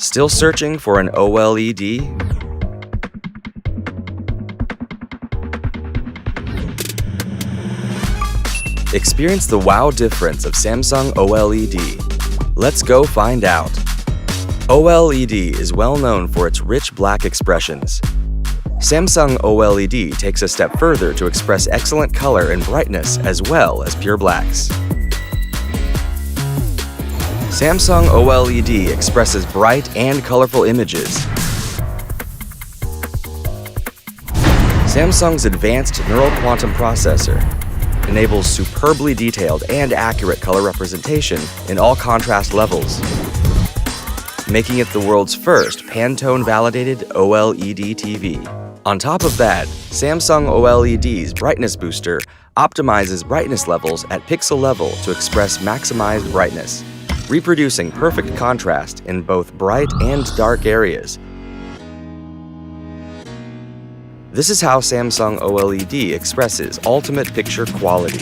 Still searching for an OLED? Experience the wow difference of Samsung OLED. Let's go find out. OLED is well known for its rich black expressions. Samsung OLED takes a step further to express excellent color and brightness as well as pure blacks. Samsung OLED expresses bright and colorful images. Samsung's advanced neural quantum processor enables superbly detailed and accurate color representation in all contrast levels, making it the world's first Pantone-validated OLED TV. On top of that, Samsung OLED's brightness booster optimizes brightness levels at pixel level to express maximized brightness, reproducing perfect contrast in both bright and dark areas. This is how Samsung OLED expresses ultimate picture quality.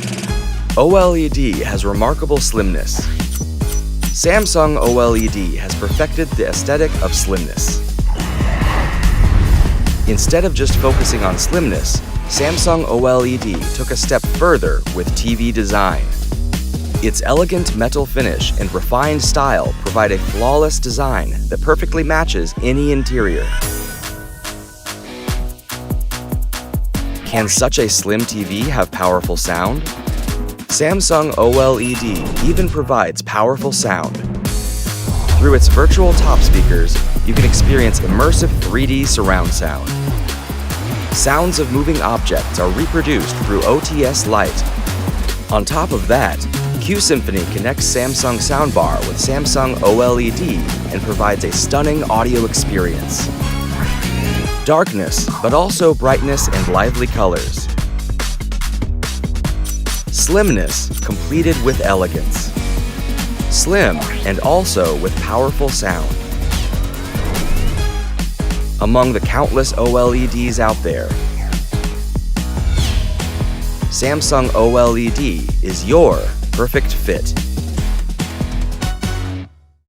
OLED has remarkable slimness. Samsung OLED has perfected the aesthetic of slimness. Instead of just focusing on slimness, Samsung OLED took a step further with TV design. Its elegant metal finish and refined style provide a flawless design that perfectly matches any interior. Can such a slim TV have powerful sound? Samsung OLED even provides powerful sound. Through its virtual top speakers, you can experience immersive 3D surround sound. Sounds of moving objects are reproduced through OTS light. On top of that, Q-Symphony connects Samsung soundbar with Samsung OLED and provides a stunning audio experience. Darkness, but also brightness and lively colors. Slimness, completed with elegance. Slim, and also with powerful sound. Among the countless OLEDs out there, Samsung OLED is your perfect fit.